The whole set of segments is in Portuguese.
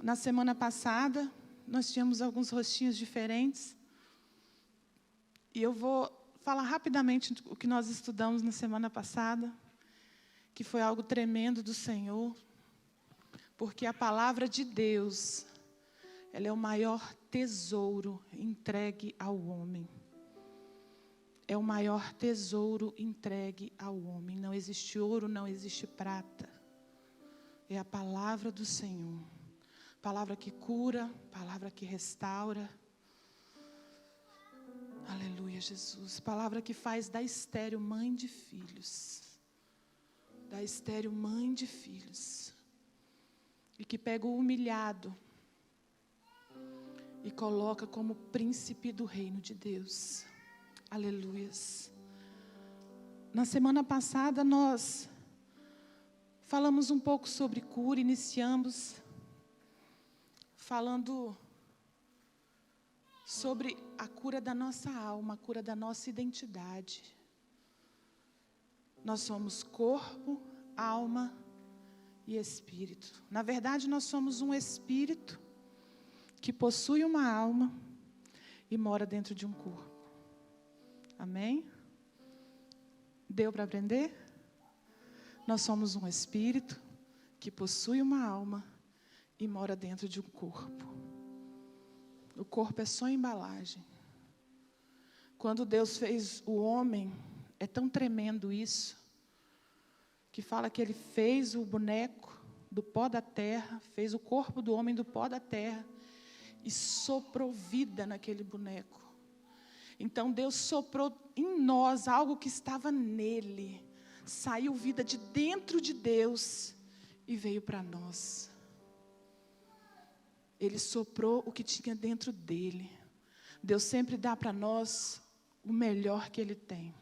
Na semana passada, nós tínhamos alguns rostinhos diferentes. E eu vou falar rapidamente o que nós estudamos na semana passada, que foi algo tremendo do Senhor, porque a palavra de Deus, ela é o maior tesouro entregue ao homem. É o maior tesouro entregue ao homem. Não existe ouro, não existe prata. É a palavra do Senhor. Palavra que cura, palavra que restaura. Aleluia, Jesus. Palavra que faz da estéril mãe de filhos. Da estéril mãe de filhos. E que pega o humilhado e coloca como príncipe do reino de Deus. Aleluias. Na semana passada nós falamos um pouco sobre cura, iniciamos falando sobre a cura da nossa alma, a cura da nossa identidade. Nós somos corpo, alma e espírito. Na verdade, nós somos um espírito que possui uma alma e mora dentro de um corpo. Amém? Deu para aprender? Nós somos um espírito que possui uma alma e mora dentro de um corpo. O corpo é só embalagem. Quando Deus fez o homem, é tão tremendo isso, que fala que Ele fez o boneco do pó da terra, fez o corpo do homem do pó da terra e soprou vida naquele boneco. Então Deus soprou em nós algo que estava nele. Saiu vida de dentro de Deus e veio para nós. Ele soprou o que tinha dentro dele. Deus sempre dá para nós o melhor que Ele tem.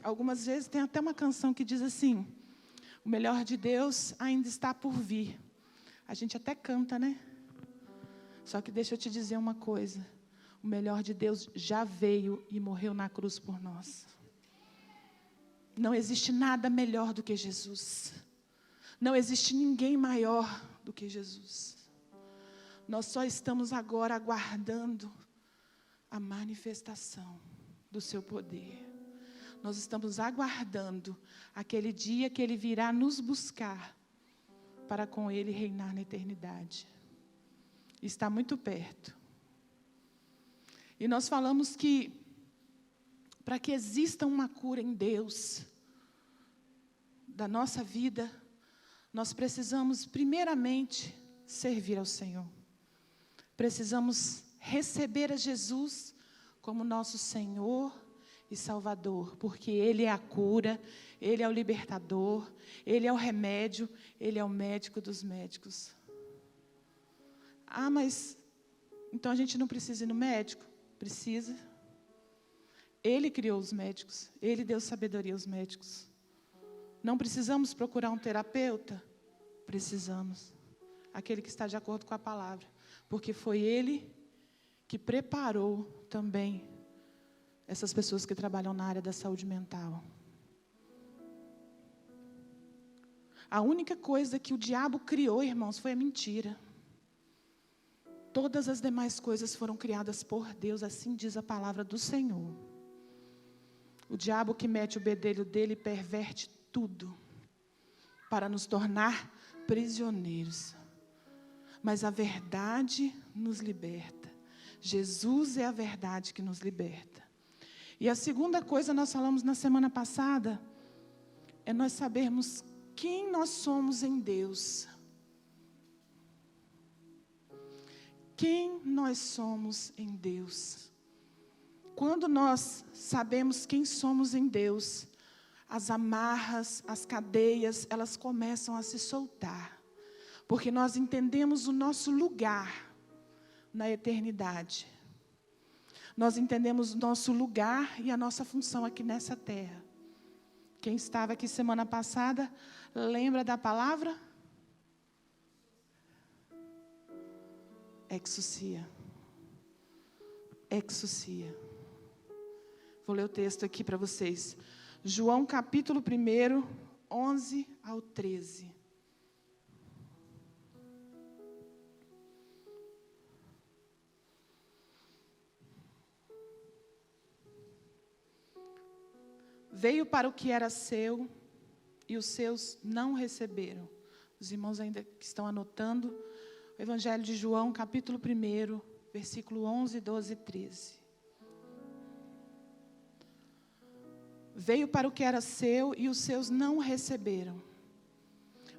Algumas vezes tem até uma canção que diz assim: o melhor de Deus ainda está por vir. A gente até canta, né? Só que deixa eu te dizer uma coisa. O melhor de Deus já veio e morreu na cruz por nós. Não existe nada melhor do que Jesus. Não existe ninguém maior do que Jesus. Nós só estamos agora aguardando a manifestação do seu poder. Nós estamos aguardando aquele dia que Ele virá nos buscar para com Ele reinar na eternidade. Está muito perto. E nós falamos que para que exista uma cura em Deus da nossa vida, nós precisamos primeiramente servir ao Senhor. Precisamos receber a Jesus como nosso Senhor e Salvador, porque Ele é a cura, Ele é o libertador, Ele é o remédio, Ele é o médico dos médicos. Ah, mas então a gente não precisa ir no médico? Precisa. Ele criou os médicos, Ele deu sabedoria aos médicos. Não precisamos procurar um terapeuta? Precisamos. Aquele que está de acordo com a palavra. Porque foi Ele que preparou também essas pessoas que trabalham na área da saúde mental. A única coisa que o diabo criou, irmãos, foi a mentira. Todas as demais coisas foram criadas por Deus, assim diz a palavra do Senhor. O diabo que mete o bedelho dele perverte tudo para nos tornar prisioneiros. Mas a verdade nos liberta. Jesus é a verdade que nos liberta. E a segunda coisa nós falamos na semana passada é nós sabermos quem nós somos em Deus. Quem nós somos em Deus. Quando nós sabemos quem somos em Deus, as amarras, as cadeias, elas começam a se soltar. Porque nós entendemos o nosso lugar na eternidade. Nós entendemos o nosso lugar e a nossa função aqui nessa terra. Quem estava aqui semana passada, lembra da palavra? Exousia. Exousia. Vou ler o texto aqui para vocês. João capítulo 1, 11 ao 13. Veio para o que era seu e os seus não receberam. Os irmãos ainda que estão anotando, o Evangelho de João, capítulo 1, versículo 11, 12 e 13. Veio para o que era seu e os seus não receberam.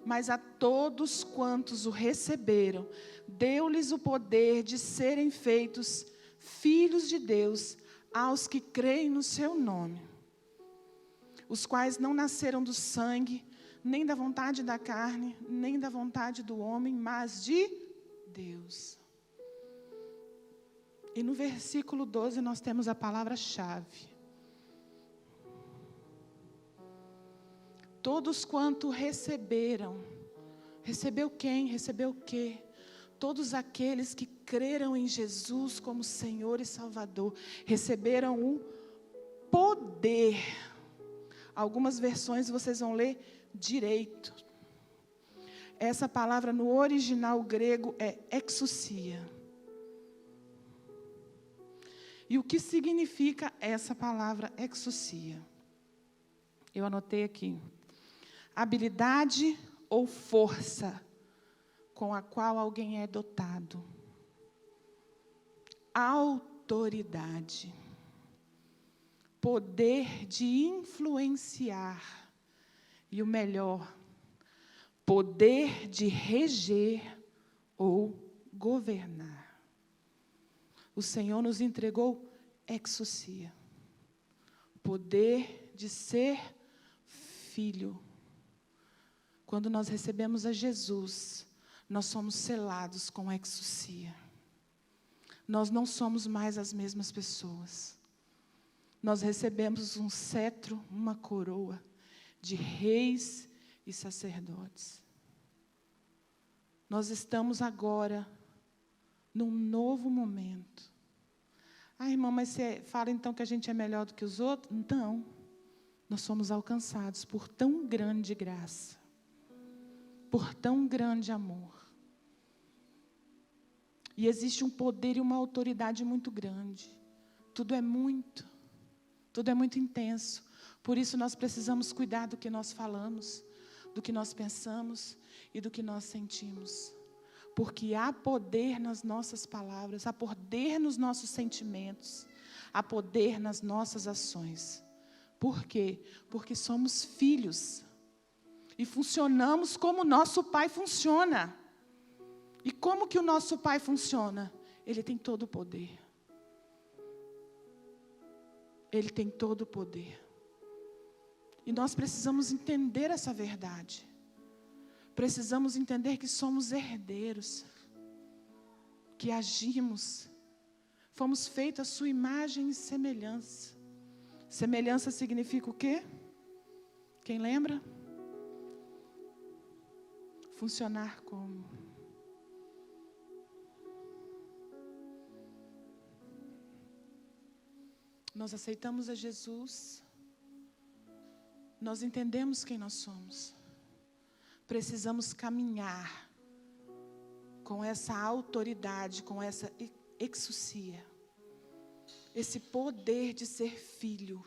Mas a todos quantos o receberam, deu-lhes o poder de serem feitos filhos de Deus, aos que creem no seu nome, os quais não nasceram do sangue, nem da vontade da carne, nem da vontade do homem, mas de Deus. E no versículo 12 nós temos a palavra-chave. Todos quanto receberam. Recebeu quem? Recebeu o quê? Todos aqueles que creram em Jesus como Senhor e Salvador, receberam o poder. Algumas versões vocês vão ler direito. Essa palavra no original grego é exousia. E o que significa essa palavra exousia? Eu anotei aqui. Habilidade ou força com a qual alguém é dotado. Autoridade. Poder de influenciar. E o melhor, poder de reger ou governar. O Senhor nos entregou exousia. Poder de ser filho. Quando nós recebemos a Jesus, nós somos selados com exousia. Nós não somos mais as mesmas pessoas. Nós recebemos um cetro, uma coroa de reis e sacerdotes. Nós estamos agora num novo momento. Ah, irmã, mas você fala então que a gente é melhor do que os outros? Não. Nós somos alcançados por tão grande graça, por tão grande amor. E existe um poder e uma autoridade muito grande. Tudo é muito intenso. Por isso nós precisamos cuidar do que nós falamos, do que nós pensamos e do que nós sentimos. Porque há poder nas nossas palavras, há poder nos nossos sentimentos, há poder nas nossas ações. Por quê? Porque somos filhos. E funcionamos como o nosso Pai funciona. E como que o nosso Pai funciona? Ele tem todo o poder. Ele tem todo o poder. E nós precisamos entender essa verdade. Precisamos entender que somos herdeiros. Que agimos. Fomos feitos à sua imagem e semelhança. Semelhança significa o quê? Quem lembra? Funcionar como? Nós aceitamos a Jesus. Nós entendemos quem nós somos. Precisamos caminhar com essa autoridade, com essa exousia. Esse poder de ser filho.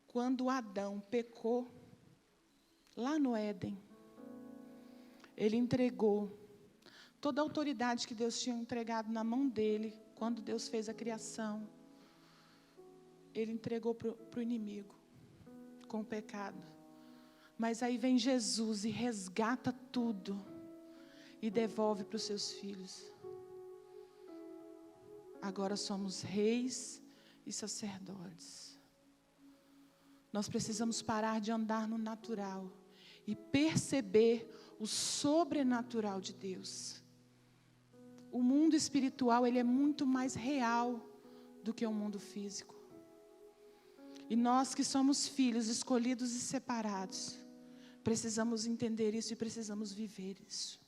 Quando Adão pecou, lá no Éden, ele entregou toda a autoridade que Deus tinha entregado na mão dele, quando Deus fez a criação. Ele entregou para o inimigo, com o pecado. Mas aí vem Jesus e resgata tudo, e devolve para os seus filhos. Agora somos reis e sacerdotes. Nós precisamos parar de andar no natural e perceber o sobrenatural de Deus. O mundo espiritual, ele é muito mais real do que o mundo físico. E nós que somos filhos escolhidos e separados, precisamos entender isso e precisamos viver isso.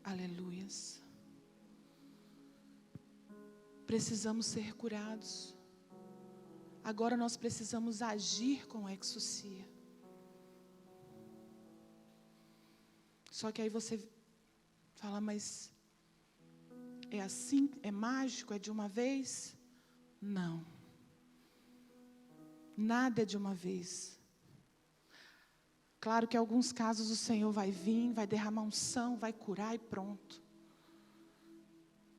Aleluias. Precisamos ser curados. Agora nós precisamos agir com exousia. Só que aí você fala, mas É assim? É mágico? É de uma vez? Não. Nada é de uma vez. Claro que em alguns casos o Senhor vai vir, vai derramar unção, vai curar e pronto.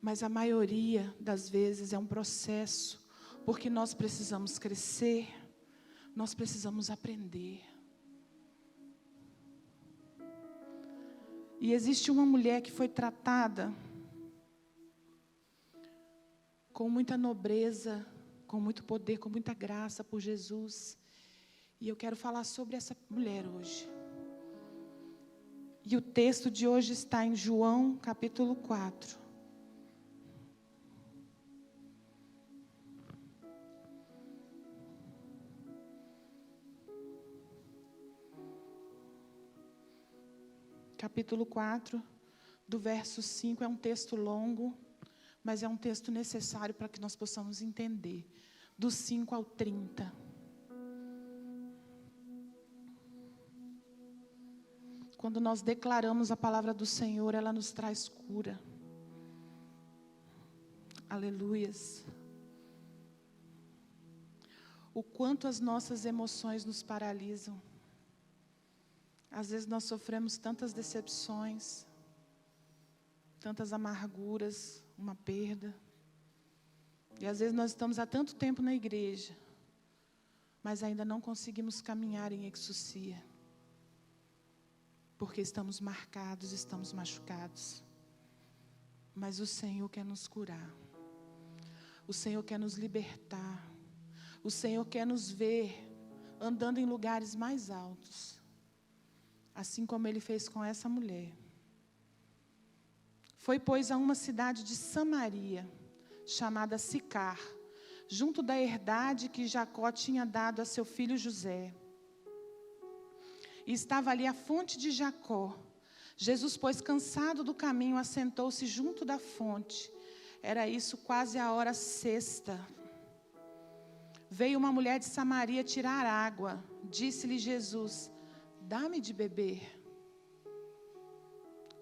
Mas a maioria das vezes é um processo, porque nós precisamos crescer, nós precisamos aprender. E existe uma mulher que foi tratada com muita nobreza, com muito poder, com muita graça por Jesus. E eu quero falar sobre essa mulher hoje. E o texto de hoje está em João, capítulo 4. Capítulo 4, do verso 5, é um texto longo, mas é um texto necessário para que nós possamos entender. Do 5 ao 30. Quando nós declaramos a palavra do Senhor, ela nos traz cura. Aleluias. O quanto as nossas emoções nos paralisam. Às vezes nós sofremos tantas decepções, tantas amarguras, uma perda. E às vezes nós estamos há tanto tempo na igreja, mas ainda não conseguimos caminhar em exousia. Porque estamos marcados, estamos machucados. Mas o Senhor quer nos curar. O Senhor quer nos libertar. O Senhor quer nos ver andando em lugares mais altos. Assim como Ele fez com essa mulher. Foi, pois, a uma cidade de Samaria, chamada Sicar, junto da herdade que Jacó tinha dado a seu filho José. E estava ali a fonte de Jacó. Jesus, pois, cansado do caminho, assentou-se junto da fonte. Era isso quase a hora sexta. Veio uma mulher de Samaria tirar água. Disse-lhe Jesus: dá-me de beber.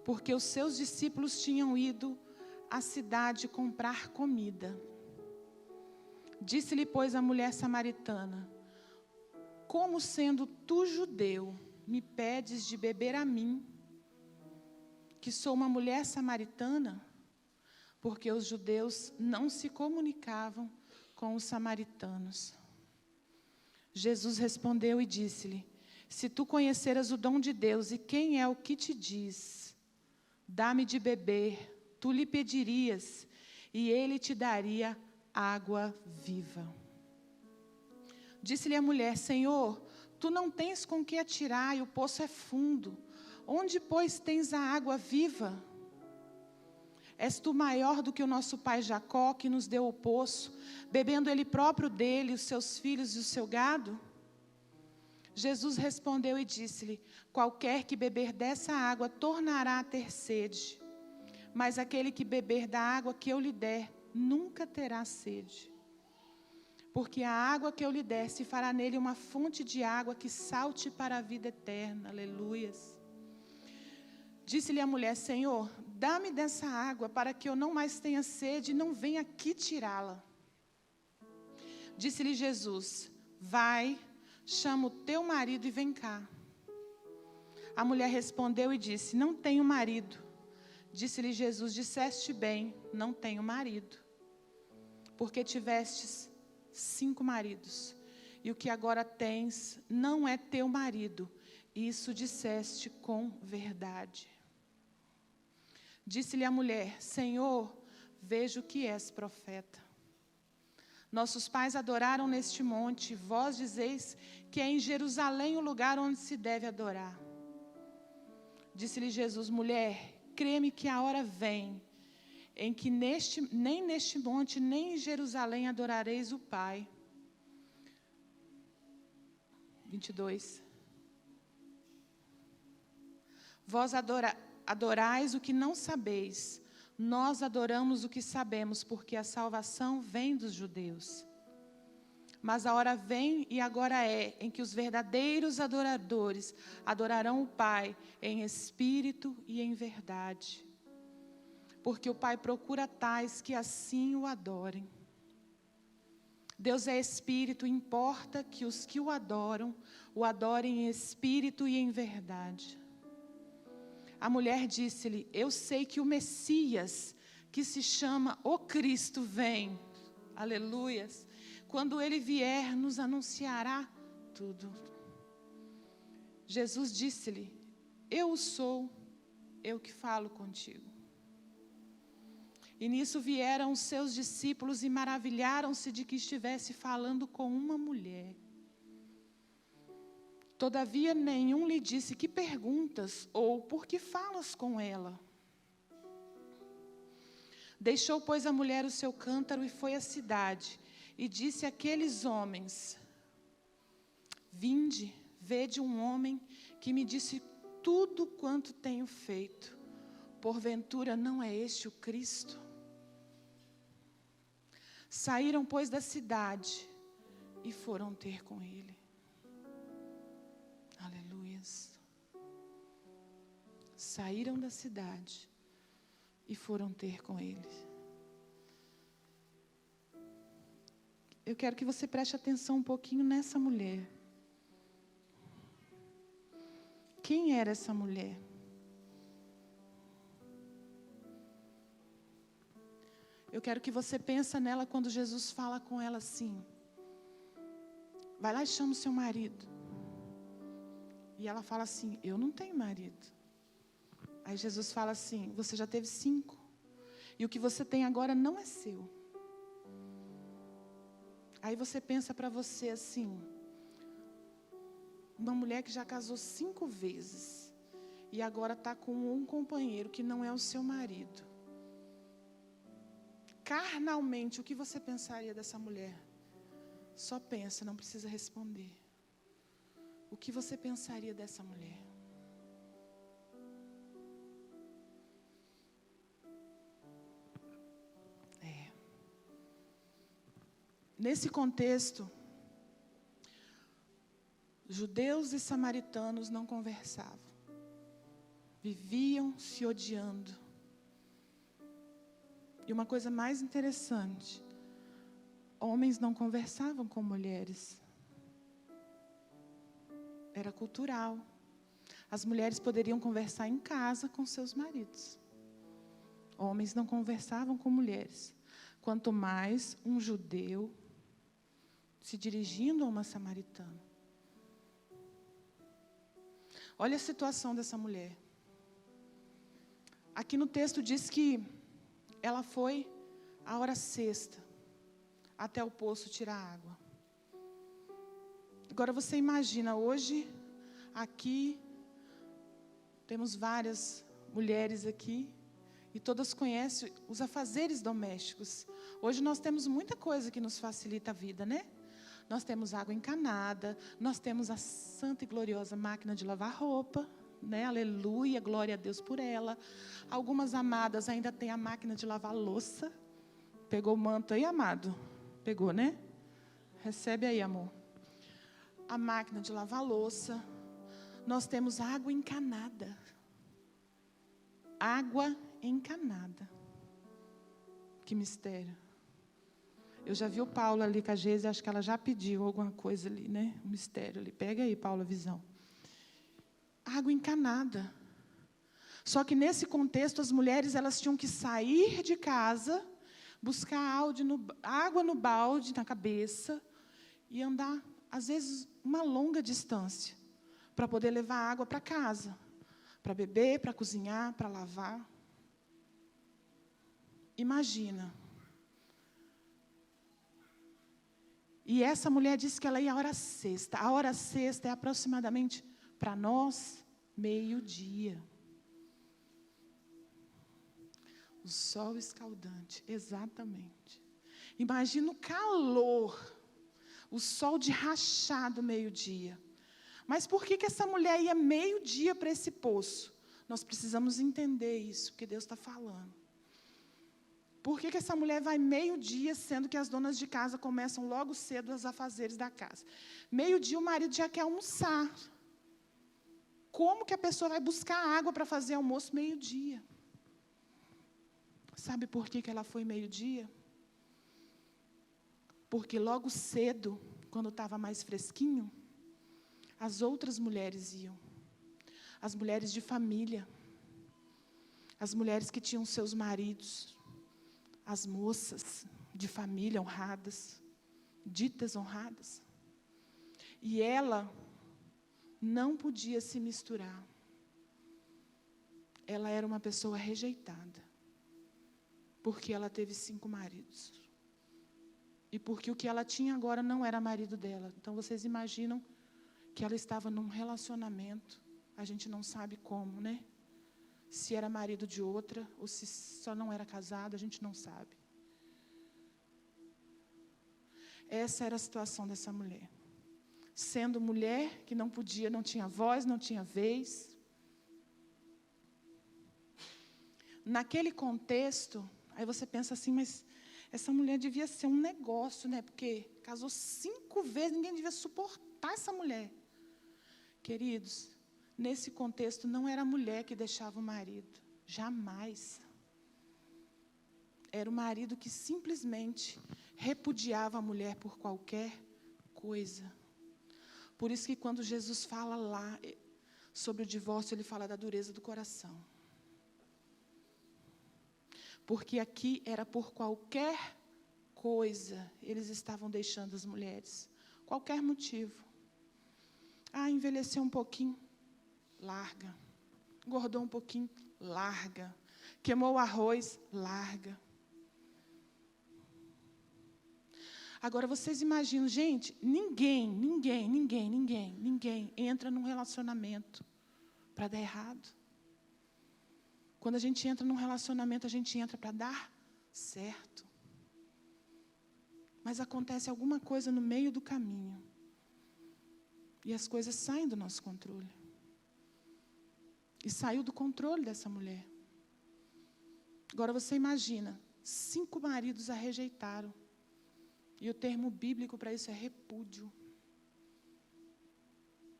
Porque os seus discípulos tinham ido à cidade comprar comida. Disse-lhe, pois, a mulher samaritana: como sendo tu judeu, me pedes de beber a mim, que sou uma mulher samaritana? Porque os judeus não se comunicavam com os samaritanos. Jesus respondeu e disse-lhe: se tu conheceras o dom de Deus e quem é o que te diz, dá-me de beber, tu lhe pedirias, e ele te daria água viva. Disse-lhe a mulher: Senhor, tu não tens com que atirar e o poço é fundo. Onde, pois, tens a água viva? És tu maior do que o nosso pai Jacó, que nos deu o poço, bebendo ele próprio dele, os seus filhos e o seu gado? Jesus respondeu e disse-lhe: qualquer que beber dessa água tornará a ter sede, mas aquele que beber da água que eu lhe der, nunca terá sede. Porque a água que eu lhe der se fará nele uma fonte de água que salte para a vida eterna. Aleluias. Disse-lhe a mulher: Senhor, dá-me dessa água para que eu não mais tenha sede e não venha aqui tirá-la. Disse-lhe Jesus: vai, chama o teu marido e vem cá. A mulher respondeu e disse: não tenho marido. Disse-lhe Jesus: disseste bem, não tenho marido. Porque tivestes 5 maridos, e o que agora tens não é teu marido. Isso disseste com verdade. Disse-lhe a mulher: Senhor, vejo que és profeta. Nossos pais adoraram neste monte, vós dizeis que é em Jerusalém o lugar onde se deve adorar. Disse-lhe Jesus: mulher, crê-me que a hora vem, em que nem neste monte, nem em Jerusalém adorareis o Pai. 22. Vós adorais o que não sabeis, nós adoramos o que sabemos, porque a salvação vem dos judeus. Mas a hora vem e agora é, em que os verdadeiros adoradores adorarão o Pai em espírito e em verdade. porque o Pai procura tais que assim o adorem. Deus é Espírito, importa que os que o adorem em espírito e em verdade. A mulher disse-lhe: eu sei que o Messias, que se chama o Cristo, vem. Aleluias. Quando ele vier, nos anunciará tudo. Jesus disse-lhe: eu sou, eu que falo contigo. E nisso vieram os seus discípulos e maravilharam-se de que estivesse falando com uma mulher. Todavia nenhum lhe disse: que perguntas? Ou por que falas com ela? Deixou, pois, a mulher o seu cântaro e foi à cidade. E disse àqueles homens: vinde, vede um homem que me disse tudo quanto tenho feito. Porventura não é este o Cristo? Saíram, pois, da cidade e foram ter com ele. Aleluias. Saíram da cidade e foram ter com ele. Eu quero que você preste atenção um pouquinho nessa mulher. Quem era essa mulher? Eu quero que você pense nela quando Jesus fala com ela assim: vai lá e chama o seu marido. E ela fala assim: eu não tenho marido. Aí Jesus fala assim: você já teve 5. E o que você tem agora não é seu. Aí você pensa para você assim: uma mulher que já casou 5 vezes. E agora está com um companheiro que não é o seu marido. Carnalmente, o que você pensaria dessa mulher? Só pensa, não precisa responder. O que você pensaria dessa mulher? Nesse contexto, judeus e samaritanos não conversavam. Viviam se odiando. E uma coisa mais interessante, homens não conversavam com mulheres. Era cultural. As mulheres poderiam conversar em casa com seus maridos. Homens não conversavam com mulheres. Quanto mais um judeu se dirigindo a uma samaritana. Olha a situação dessa mulher. Aqui no texto diz que ela foi à hora sexta até o poço tirar água. Agora você imagina, hoje, aqui, temos várias mulheres aqui, e todas conhecem os afazeres domésticos. Hoje nós temos muita coisa que nos facilita a vida, né? Nós temos água encanada, nós temos a santa e gloriosa máquina de lavar roupa, né? Aleluia, glória a Deus por ela. Algumas amadas ainda têm a máquina de lavar louça. Pegou o manto aí, amado? Pegou, né? Recebe aí, amor. A máquina de lavar louça. Nós temos água encanada. Água encanada. Que mistério. Eu já vi o Paulo ali com a Geise, acho que ela já pediu alguma coisa ali, né? Um mistério ali. Pega aí, Paulo, a visão. Água encanada. Só que nesse contexto, as mulheres elas tinham que sair de casa, buscar água no balde, na cabeça, e andar, às vezes, uma longa distância, para poder levar água para casa, para beber, para cozinhar, para lavar. Imagina. E essa mulher disse que ela ia à hora sexta. A hora sexta é aproximadamente, para nós, meio-dia. O sol escaldante, exatamente. Imagina o calor, o sol de rachado meio-dia. Mas por que essa mulher ia meio-dia para esse poço? Nós precisamos entender isso, que Deus está falando. Por que essa mulher vai meio-dia, sendo que as donas de casa começam logo cedo os afazeres da casa? Meio-dia o marido já quer almoçar. Como que a pessoa vai buscar água para fazer almoço meio-dia? Sabe por que ela foi meio-dia? Porque logo cedo, quando estava mais fresquinho, as outras mulheres iam. As mulheres de família. As mulheres que tinham seus maridos. As moças de família honradas. Ditas honradas. E ela não podia se misturar. Ela era uma pessoa rejeitada. Porque ela teve 5 maridos. E porque o que ela tinha agora não era marido dela. Então, vocês imaginam que ela estava num relacionamento. A gente não sabe como, né? Se era marido de outra, ou se só não era casado, a gente não sabe. Essa era a situação dessa mulher. Sendo mulher, que não podia, não tinha voz, não tinha vez. Naquele contexto, aí você pensa assim, mas essa mulher devia ser um negócio, né? Porque casou 5 vezes, ninguém devia suportar essa mulher. Queridos, nesse contexto não era a mulher que deixava o marido. Jamais. Era o marido que simplesmente repudiava a mulher por qualquer coisa. Por isso que quando Jesus fala lá sobre o divórcio, ele fala da dureza do coração. Porque aqui era por qualquer coisa, eles estavam deixando as mulheres. Qualquer motivo. Ah, envelheceu um pouquinho, larga. Engordou um pouquinho, larga. Queimou o arroz, larga. Agora, vocês imaginam, gente, ninguém entra num relacionamento para dar errado. Quando a gente entra num relacionamento, a gente entra para dar certo. Mas acontece alguma coisa no meio do caminho. E as coisas saem do nosso controle. E saiu do controle dessa mulher. Agora você imagina, 5 maridos a rejeitaram. E o termo bíblico para isso é repúdio.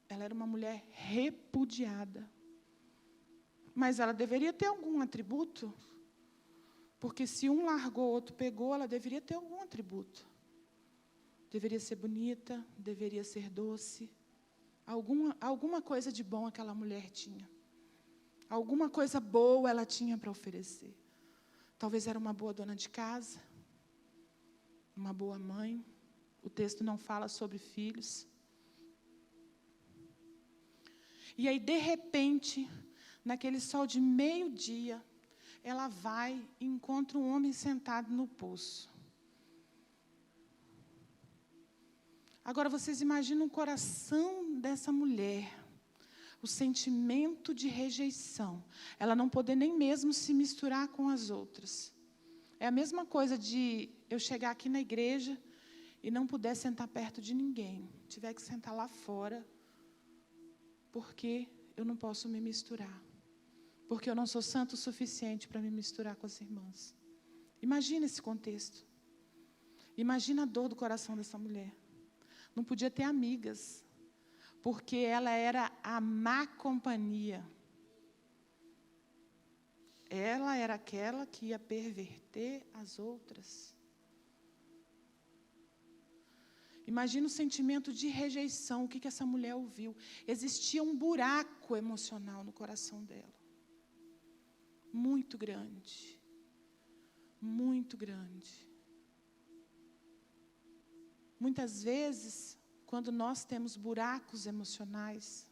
Ela era uma mulher repudiada. Mas ela deveria ter algum atributo. Porque se um largou, o outro pegou, ela deveria ter algum atributo. Deveria ser bonita, deveria ser doce. Alguma coisa de bom aquela mulher tinha. Alguma coisa boa ela tinha para oferecer. Talvez era uma boa dona de casa. Uma boa mãe. O texto não fala sobre filhos. E aí, de repente, naquele sol de meio-dia, ela vai e encontra um homem sentado no poço. Agora, vocês imaginam o coração dessa mulher, o sentimento de rejeição. Ela não poder nem mesmo se misturar com as outras. É a mesma coisa de eu chegar aqui na igreja e não puder sentar perto de ninguém. Tiver que sentar lá fora, porque eu não posso me misturar. Porque eu não sou santo o suficiente para me misturar com as irmãs. Imagina esse contexto. Imagina a dor do coração dessa mulher. Não podia ter amigas, porque ela era a má companhia. Ela era aquela que ia perverter as outras. Imagina o sentimento de rejeição, o que essa mulher ouviu. Existia um buraco emocional no coração dela. Muito grande. Muito grande. Muitas vezes, quando nós temos buracos emocionais,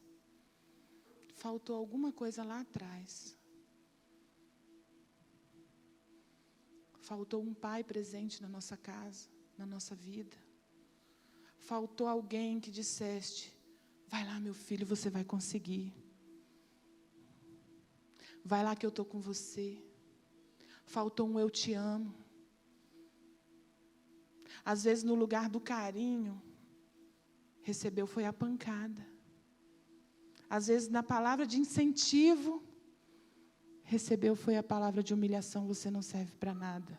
faltou alguma coisa lá atrás. Faltou um pai presente na nossa casa, na nossa vida. Faltou alguém que disseste, vai lá, meu filho, você vai conseguir. Vai lá que eu estou com você. Faltou um eu te amo. Às vezes, no lugar do carinho, recebeu foi a pancada. Às vezes, na palavra de incentivo, recebeu foi a palavra de humilhação, você não serve para nada.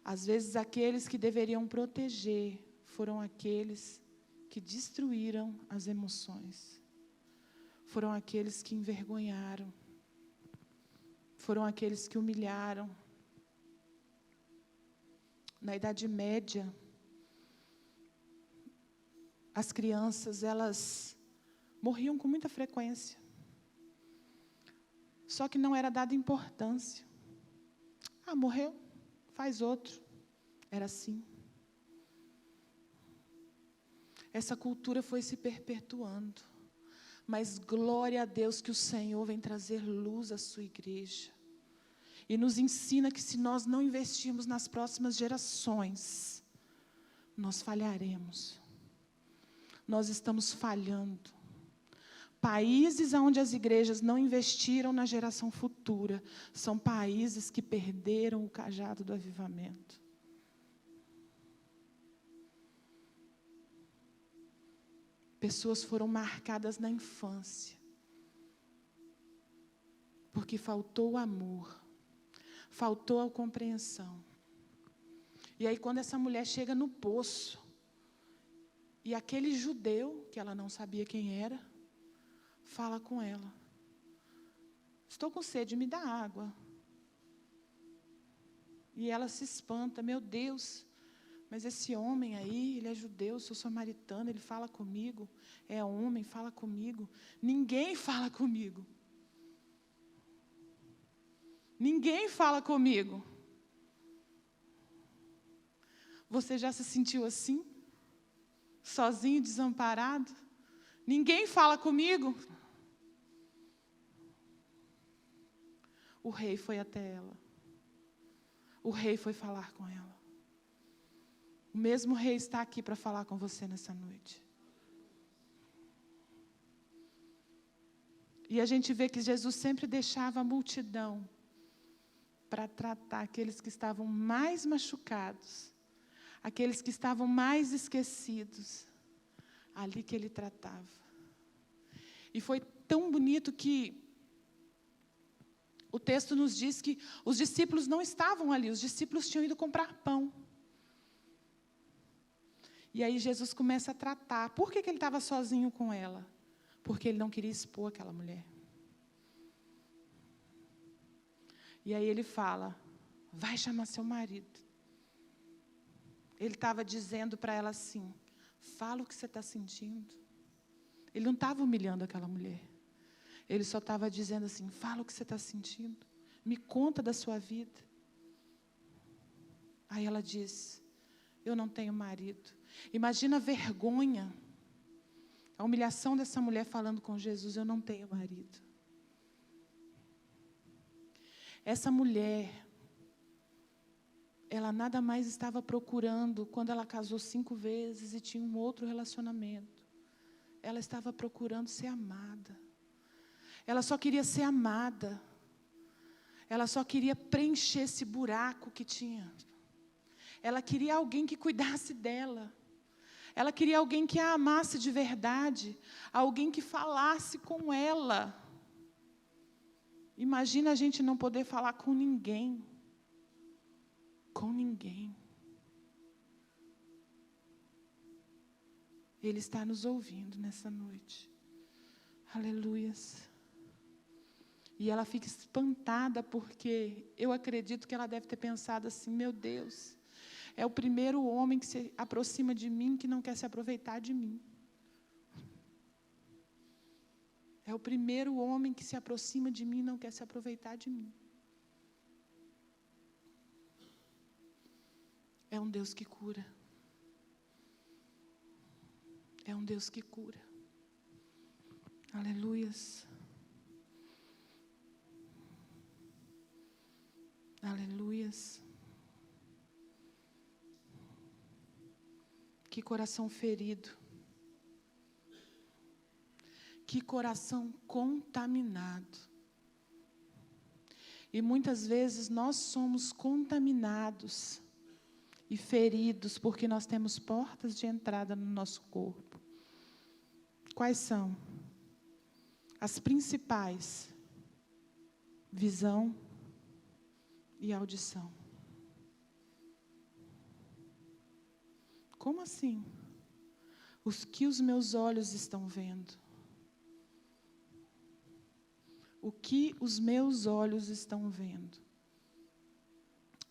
Às vezes, aqueles que deveriam proteger foram aqueles que destruíram as emoções. Foram aqueles que envergonharam. foram aqueles que humilharam. Na Idade Média, as crianças, elas morriam com muita frequência. Só que não era dada importância. Ah, morreu, faz outro. Era assim. Essa cultura foi se perpetuando. Mas glória a Deus que o Senhor vem trazer luz à sua igreja. E nos ensina que se nós não investirmos nas próximas gerações, nós falharemos. Nós estamos falhando. Países onde as igrejas não investiram na geração futura, são países que perderam o cajado do avivamento. Pessoas foram marcadas na infância, porque faltou o amor, faltou a compreensão. E aí, quando essa mulher chega no poço, e aquele judeu, que ela não sabia quem era, fala com ela: estou com sede, me dá água. E ela se espanta: meu Deus, mas esse homem aí, ele é judeu, eu sou samaritana, ele fala comigo, é homem, fala comigo. Ninguém fala comigo. Ninguém fala comigo. Você já se sentiu assim? Sozinho, desamparado? Ninguém fala comigo? O rei foi até ela. O rei foi falar com ela. O mesmo rei está aqui para falar com você nessa noite. E a gente vê que Jesus sempre deixava a multidão para tratar aqueles que estavam mais machucados, aqueles que estavam mais esquecidos, ali que ele tratava. E foi tão bonito que o texto nos diz que os discípulos não estavam ali, os discípulos tinham ido comprar pão. E aí Jesus começa a tratar. Por que ele estava sozinho com ela? Porque ele não queria expor aquela mulher. E aí ele fala: vai chamar seu marido. Ele estava dizendo para ela assim: fala o que você está sentindo. Ele não estava humilhando aquela mulher. Ele só estava dizendo assim: fala o que você está sentindo. Me conta da sua vida. Aí ela diz: eu não tenho marido. Imagina a vergonha, a humilhação dessa mulher falando com Jesus: eu não tenho marido. Essa mulher, ela nada mais estava procurando, quando ela casou 5 vezes e tinha um outro relacionamento. Ela estava procurando ser amada. Ela só queria ser amada. Ela só queria preencher esse buraco que tinha. Ela queria alguém que cuidasse dela. Ela queria alguém que a amasse de verdade. Alguém que falasse com ela. Imagina a gente não poder falar com ninguém. Com ninguém. Ele está nos ouvindo nessa noite. Aleluias. E ela fica espantada, porque eu acredito que ela deve ter pensado assim: meu Deus, é o primeiro homem que se aproxima de mim que não quer se aproveitar de mim. É o primeiro homem que se aproxima de mim e não quer se aproveitar de mim. É um Deus que cura. É um Deus que cura. Aleluias. Aleluias. Que coração ferido. Que coração contaminado. E muitas vezes nós somos contaminados e feridos porque nós temos portas de entrada no nosso corpo. Quais são? As principais: visão e audição. Como assim? O que os meus olhos estão vendo? O que os meus olhos estão vendo?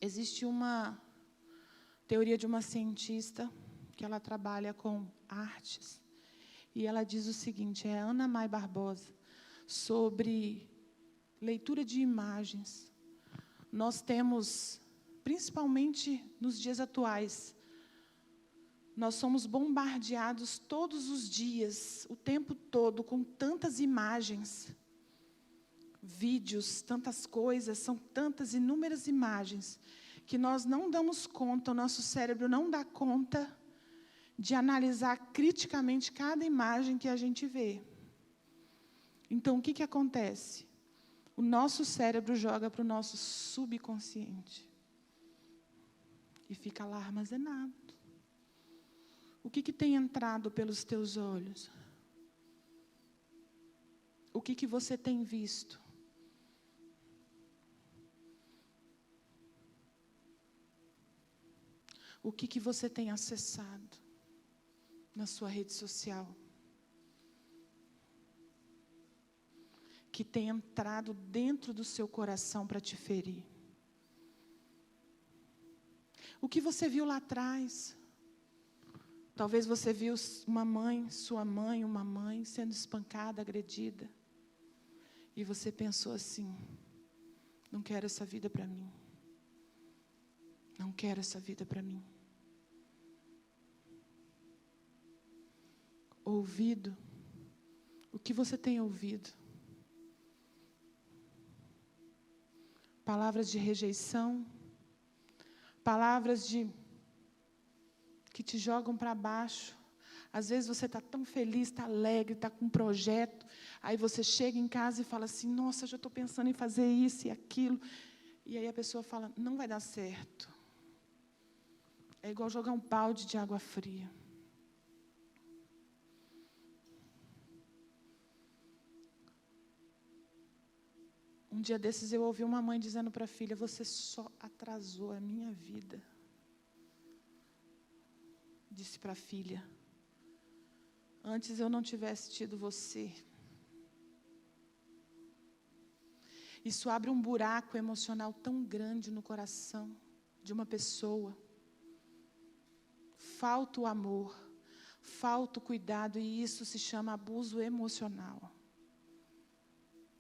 Existe uma teoria de uma cientista que ela trabalha com artes. E ela diz o seguinte, é Ana May Barbosa, sobre leitura de imagens. Nós temos, principalmente nos dias atuais, nós somos bombardeados todos os dias, o tempo todo, com tantas imagens, vídeos, tantas coisas, são tantas inúmeras imagens, que nós não damos conta, o nosso cérebro não dá conta de analisar criticamente cada imagem que a gente vê. Então, o que acontece? O nosso cérebro joga para o nosso subconsciente. E fica lá armazenado. O que tem entrado pelos teus olhos? O que você tem visto? O que você tem acessado na sua rede social? Que tem entrado dentro do seu coração para te ferir? O que você viu lá atrás? Talvez você viu uma mãe, sua mãe, uma mãe sendo espancada, agredida. E você pensou assim, não quero essa vida para mim. Não quero essa vida para mim. Ouvido, o que você tem ouvido? Palavras de rejeição, palavras que te jogam para baixo. Às vezes você está tão feliz, está alegre, está com um projeto, aí você chega em casa e fala assim, nossa, já estou pensando em fazer isso e aquilo. E aí a pessoa fala, não vai dar certo. É igual jogar um balde de água fria. Um dia desses eu ouvi uma mãe dizendo para a filha, você só atrasou a minha vida. Disse para a filha, antes eu não tivesse tido você. Isso abre um buraco emocional tão grande no coração de uma pessoa. Falta o amor, falta o cuidado, e isso se chama abuso emocional.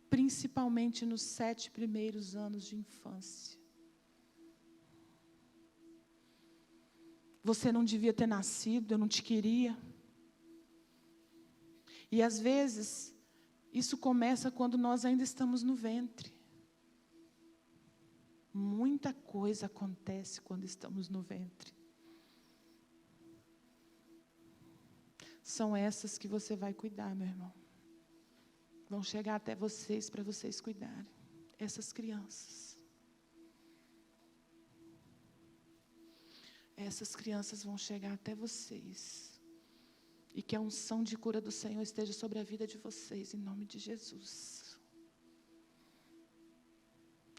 Principalmente nos 7 primeiros anos de infância. Você não devia ter nascido, eu não te queria. E às vezes, isso começa quando nós ainda estamos no ventre. Muita coisa acontece quando estamos no ventre. São essas que você vai cuidar, meu irmão. Vão chegar até vocês para vocês cuidarem. Essas crianças. Essas crianças vão chegar até vocês. E que a unção de cura do Senhor esteja sobre a vida de vocês, em nome de Jesus.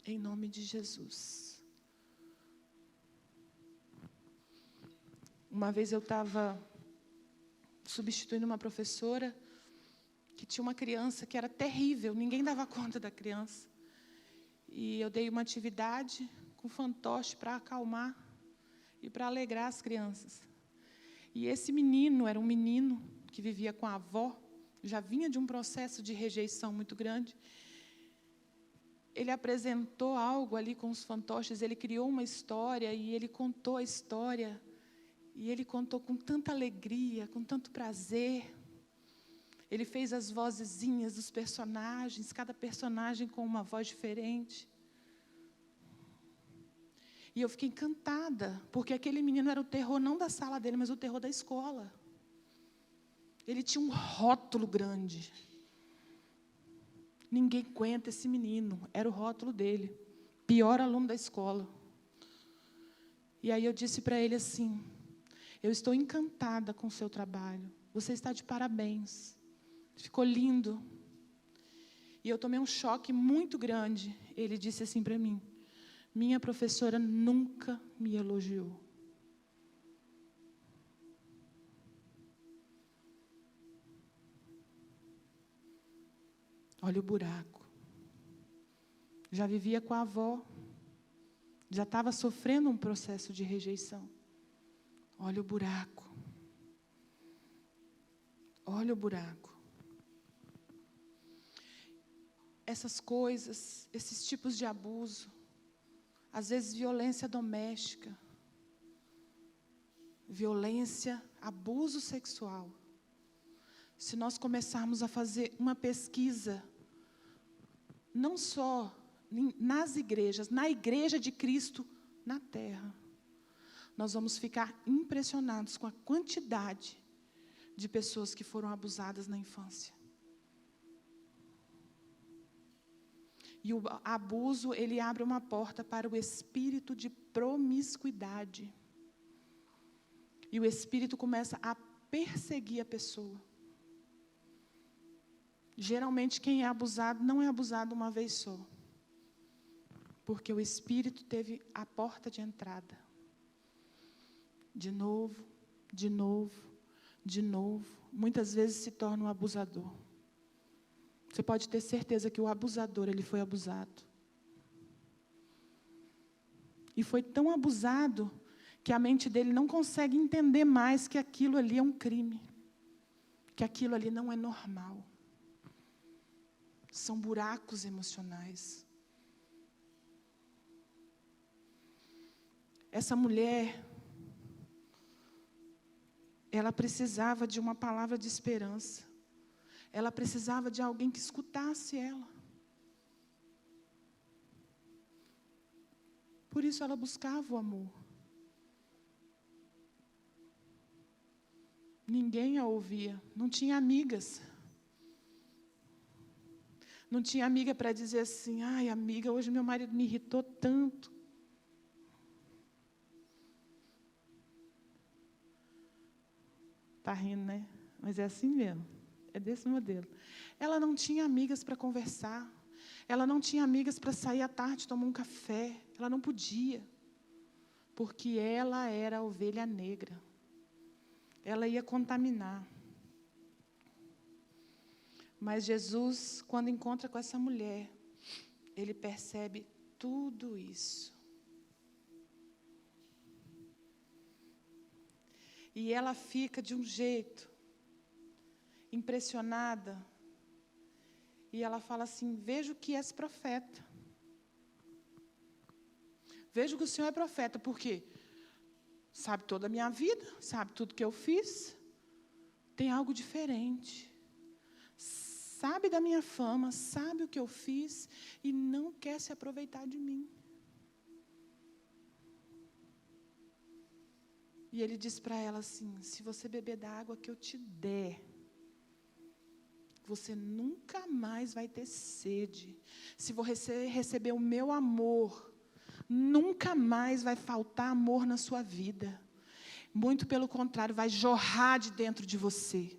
Em nome de Jesus. Uma vez eu estava substituindo uma professora que tinha uma criança que era terrível, ninguém dava conta da criança. E eu dei uma atividade com fantoche para acalmar e para alegrar as crianças. E esse menino era um menino que vivia com a avó, já vinha de um processo de rejeição muito grande. Ele apresentou algo ali com os fantoches, ele criou uma história e ele contou a história. E ele contou com tanta alegria, com tanto prazer. Ele fez as vozezinhas dos personagens, cada personagem com uma voz diferente. E eu fiquei encantada, porque aquele menino era o terror não da sala dele, mas o terror da escola. Ele tinha um rótulo grande. Ninguém aguenta esse menino, era o rótulo dele. Pior aluno da escola. E aí eu disse para ele assim, eu estou encantada com o seu trabalho, você está de parabéns. Ficou lindo. E eu tomei um choque muito grande. Ele disse assim para mim, minha professora nunca me elogiou. Olha o buraco. já vivia com a avó, já estava sofrendo um processo de rejeição. Olha o buraco. Olha o buraco. Essas coisas, esses tipos de abuso, às vezes violência doméstica, violência, abuso sexual. Se nós começarmos a fazer uma pesquisa, não só nas igrejas, na igreja de Cristo na terra, nós vamos ficar impressionados com a quantidade de pessoas que foram abusadas na infância. E o abuso, ele abre uma porta para o espírito de promiscuidade. E o espírito começa a perseguir a pessoa. Geralmente, quem é abusado não é abusado uma vez só. Porque o espírito teve a porta de entrada. De novo, de novo, de novo. Muitas vezes se torna um abusador. Você pode ter certeza que o abusador, ele foi abusado. E foi tão abusado que a mente dele não consegue entender mais que aquilo ali é um crime. Que aquilo ali não é normal. São buracos emocionais. Essa mulher, ela precisava de uma palavra de esperança. Ela precisava de alguém que escutasse ela. Por isso ela buscava o amor. Ninguém a ouvia, não tinha amigas. Não tinha amiga para dizer assim, ai amiga, hoje meu marido me irritou tanto. Está rindo, né? Mas é assim mesmo. É desse modelo. Ela não tinha amigas para conversar. Ela não tinha amigas para sair à tarde tomar um café. Ela não podia. Porque ela era a ovelha negra. Ela ia contaminar. Mas Jesus, quando encontra com essa mulher, ele percebe tudo isso. E ela fica de um jeito impressionada, e ela fala assim, vejo que és profeta. Vejo que o Senhor é profeta, porque sabe toda a minha vida, sabe tudo que eu fiz, tem algo diferente. Sabe da minha fama, sabe o que eu fiz, e não quer se aproveitar de mim. E ele diz para ela assim, se você beber da água que eu te der, você nunca mais vai ter sede. Se você receber o meu amor, nunca mais vai faltar amor na sua vida. Muito pelo contrário, vai jorrar de dentro de você.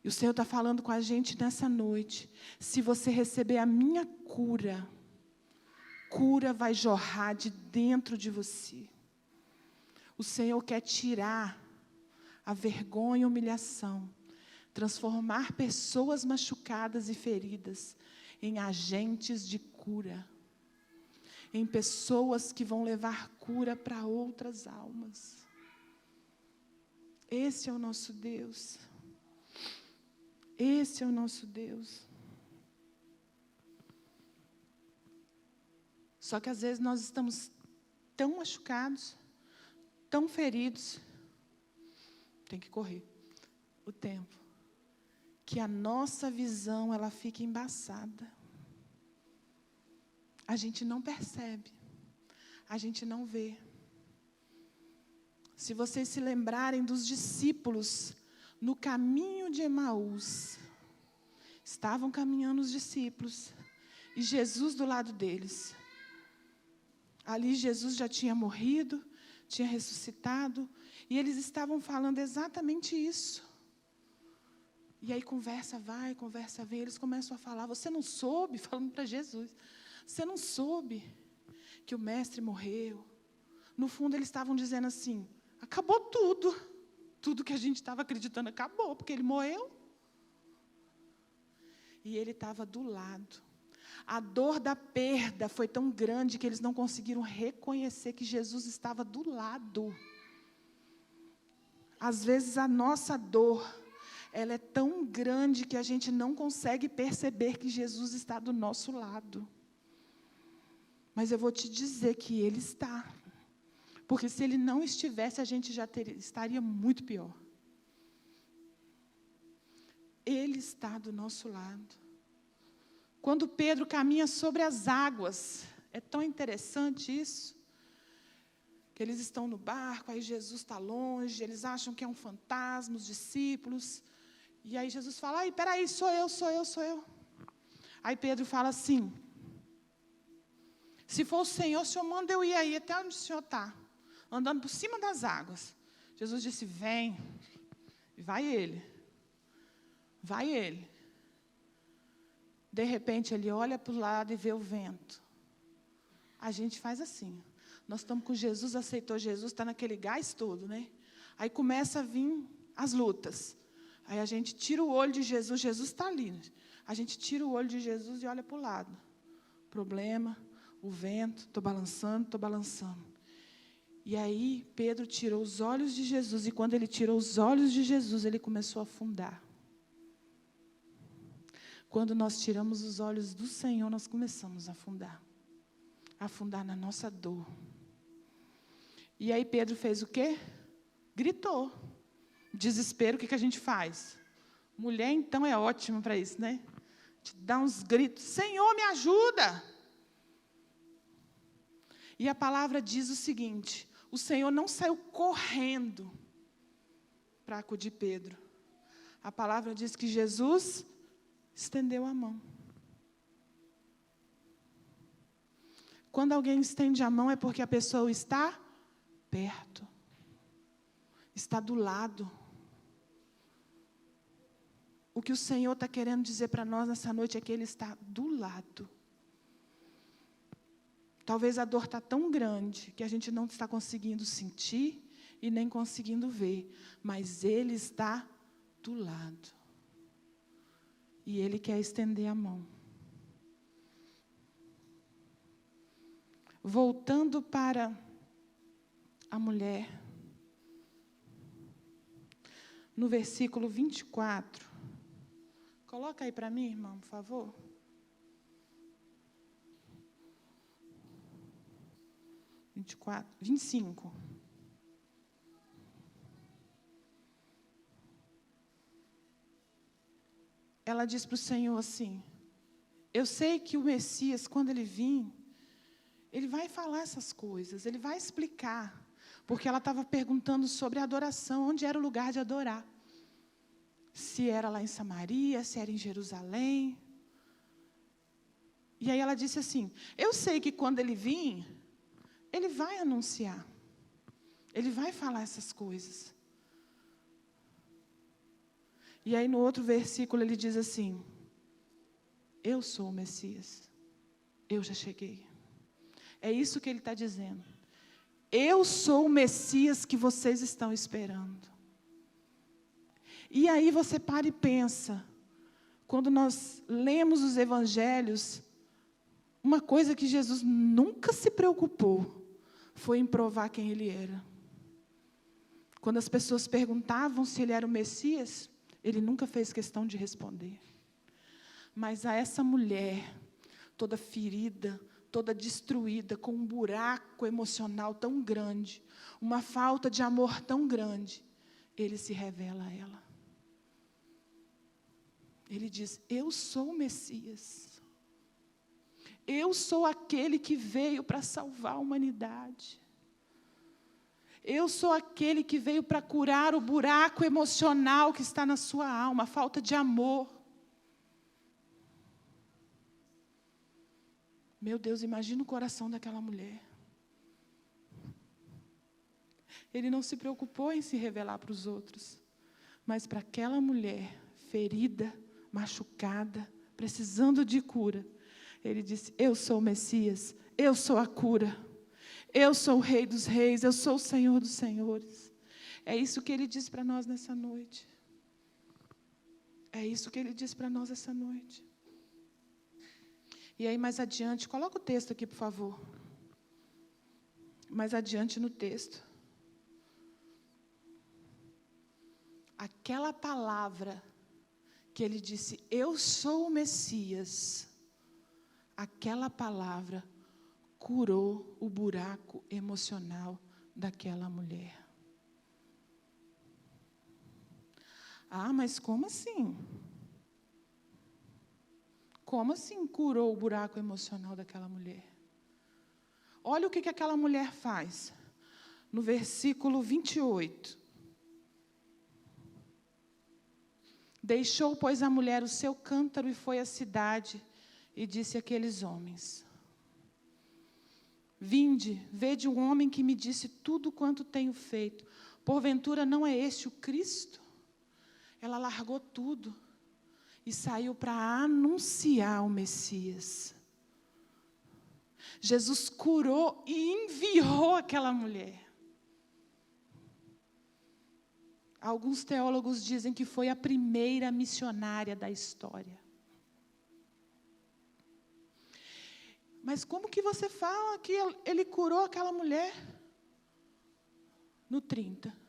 E o Senhor está falando com a gente nessa noite. Se você receber a minha cura, cura vai jorrar de dentro de você. O Senhor quer tirar a vergonha e a humilhação, transformar pessoas machucadas e feridas em agentes de cura, em pessoas que vão levar cura para outras almas. Esse é o nosso Deus. Esse é o nosso Deus. Só que às vezes nós estamos tão machucados, tão feridos, tem que correr o tempo, que a nossa visão ela fica embaçada. A gente não percebe, a gente não vê. Se vocês se lembrarem dos discípulos no caminho de Emaús, estavam caminhando os discípulos e Jesus do lado deles. Ali Jesus já tinha morrido, tinha ressuscitado, e eles estavam falando exatamente isso. E aí conversa vai, conversa vem, eles começam a falar, você não soube, falando para Jesus, você não soube que o mestre morreu. No fundo eles estavam dizendo assim, acabou tudo. Tudo que a gente estava acreditando acabou, porque ele morreu. E ele estava do lado. A dor da perda foi tão grande que eles não conseguiram reconhecer que Jesus estava do lado. Às vezes a nossa dor, ela é tão grande que a gente não consegue perceber que Jesus está do nosso lado. Mas eu vou te dizer que Ele está. Porque se Ele não estivesse, a gente já estaria muito pior. Ele está do nosso lado. Quando Pedro caminha sobre as águas, é tão interessante isso, que eles estão no barco, aí Jesus está longe, eles acham que é um fantasma, os discípulos, e aí Jesus fala, ai, peraí, sou eu. Aí Pedro fala assim, se for o Senhor manda eu ir aí até onde o Senhor está, andando por cima das águas. Jesus disse, vem, e vai ele. De repente, ele olha para o lado e vê o vento. A gente faz assim. Nós estamos com Jesus, aceitou Jesus, está naquele gás todo, né? Aí começa a vir as lutas. Aí a gente tira o olho de Jesus, Jesus está ali. A gente tira o olho de Jesus e olha para o lado. Problema, o vento, estou balançando. E aí, Pedro tirou os olhos de Jesus, e quando ele tirou os olhos de Jesus, ele começou a afundar. Quando nós tiramos os olhos do Senhor, nós começamos a afundar. Afundar na nossa dor. E aí Pedro fez o quê? Gritou. Desespero, o que a gente faz? Mulher, então, é ótima para isso, né? Te dá uns gritos, Senhor, me ajuda! E a palavra diz o seguinte, o Senhor não saiu correndo para acudir Pedro. A palavra diz que Jesus estendeu a mão. Quando alguém estende a mão é porque a pessoa está perto. Está do lado. O que o Senhor está querendo dizer para nós nessa noite é que Ele está do lado. Talvez a dor está tão grande que a gente não está conseguindo sentir e nem conseguindo ver. Mas Ele está do lado. E Ele quer estender a mão. Voltando para a mulher, no versículo 24. Coloca aí para mim, irmão, por favor. – 25. Ela diz para o Senhor assim, eu sei que o Messias, quando ele vir, ele vai falar essas coisas, ele vai explicar. Porque ela estava perguntando sobre a adoração, onde era o lugar de adorar. Se era lá em Samaria, se era em Jerusalém. E aí ela disse assim, eu sei que quando ele vir, ele vai anunciar. Ele vai falar essas coisas. E aí no outro versículo ele diz assim, eu sou o Messias, eu já cheguei. É isso que ele está dizendo. Eu sou o Messias que vocês estão esperando. E aí você para e pensa, quando nós lemos os evangelhos, uma coisa que Jesus nunca se preocupou foi em provar quem ele era. Quando as pessoas perguntavam se ele era o Messias, ele nunca fez questão de responder. Mas a essa mulher, toda ferida, toda destruída, com um buraco emocional tão grande, uma falta de amor tão grande, ele se revela a ela. Ele diz, eu sou o Messias. Eu sou aquele que veio para salvar a humanidade. Eu sou aquele que veio para curar o buraco emocional que está na sua alma, a falta de amor. Meu Deus, imagina o coração daquela mulher. Ele não se preocupou em se revelar para os outros, mas para aquela mulher ferida, machucada, precisando de cura, ele disse, eu sou o Messias, eu sou a cura. Eu sou o Rei dos Reis, eu sou o Senhor dos Senhores. É isso que Ele diz para nós nessa noite. É isso que Ele diz para nós essa noite. E aí, mais adiante, coloca o texto aqui, por favor. Mais adiante no texto. Aquela palavra que ele disse, eu sou o Messias, aquela palavra curou o buraco emocional daquela mulher. Ah, mas como assim? Como assim curou o buraco emocional daquela mulher? Olha o que aquela mulher faz. No versículo 28. Deixou, pois, a mulher o seu cântaro e foi à cidade e disse àqueles homens: Vinde, vede um homem que me disse tudo quanto tenho feito. Porventura não é este o Cristo? Ela largou tudo e saiu para anunciar o Messias. Jesus curou e enviou aquela mulher. Alguns teólogos dizem que foi a primeira missionária da história. Mas como que você fala que ele curou aquela mulher? No 30.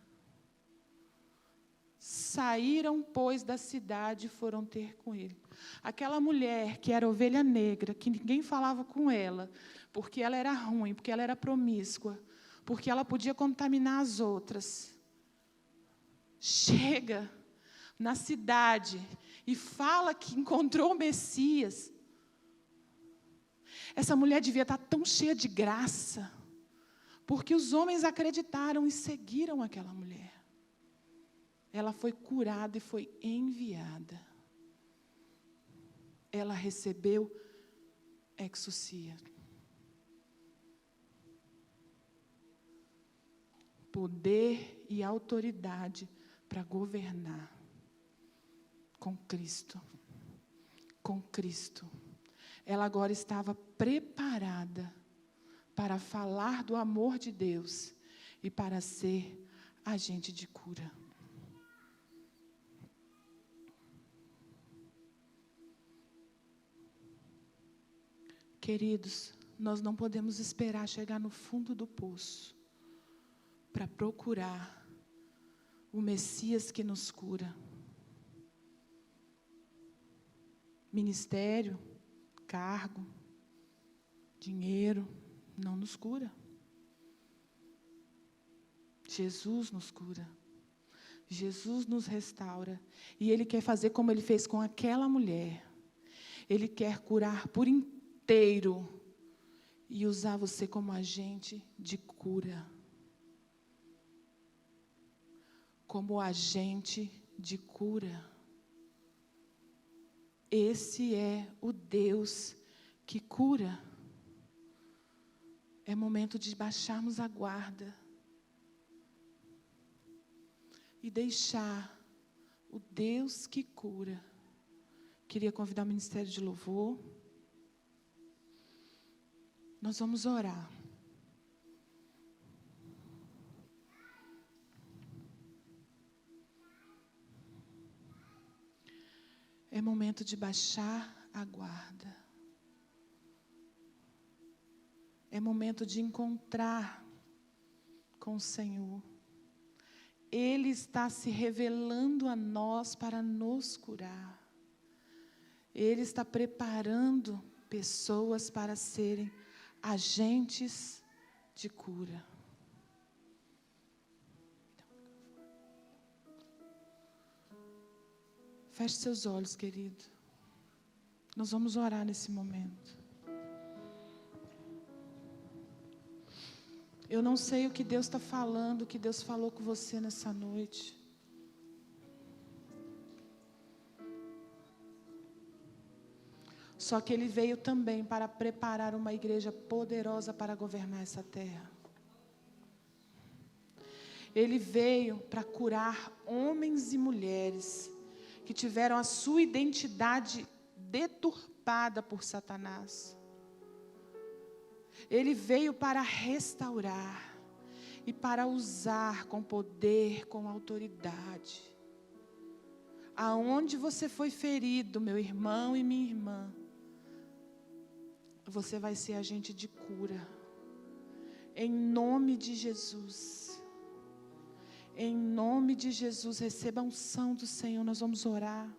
Saíram, pois, da cidade e foram ter com ele. Aquela mulher que era ovelha negra, que ninguém falava com ela, porque ela era ruim, porque ela era promíscua, porque ela podia contaminar as outras. Chega na cidade e fala que encontrou o Messias. Essa mulher devia estar tão cheia de graça, porque os homens acreditaram e seguiram aquela mulher. Ela foi curada e foi enviada. Ela recebeu exousia. Poder e autoridade para governar. Com Cristo. Com Cristo. Ela agora estava preparada para falar do amor de Deus e para ser agente de cura. Queridos, nós não podemos esperar chegar no fundo do poço para procurar o Messias que nos cura. Ministério, cargo, dinheiro, não nos cura. Jesus nos cura. Jesus nos restaura. E Ele quer fazer como Ele fez com aquela mulher. Ele quer curar por inteiro e usar você como agente de cura. Como agente de cura. Esse é o Deus que cura. É momento de baixarmos a guarda e deixar o Deus que cura. Queria convidar o Ministério de Louvor. Nós vamos orar. É momento de baixar a guarda. É momento de encontrar com o Senhor. Ele está se revelando a nós para nos curar. Ele está preparando pessoas para serem agentes de cura. Feche seus olhos, querido. Nós vamos orar nesse momento. Eu não sei o que Deus está falando, o que Deus falou com você nessa noite. Só que Ele veio também para preparar uma igreja poderosa para governar essa terra. Ele veio para curar homens e mulheres que tiveram a sua identidade deturpada por Satanás. Ele veio para restaurar e para usar com poder, com autoridade. Aonde você foi ferido, meu irmão e minha irmã, você vai ser agente de cura. Em nome de Jesus. Em nome de Jesus, receba a unção do Senhor. Nós vamos orar.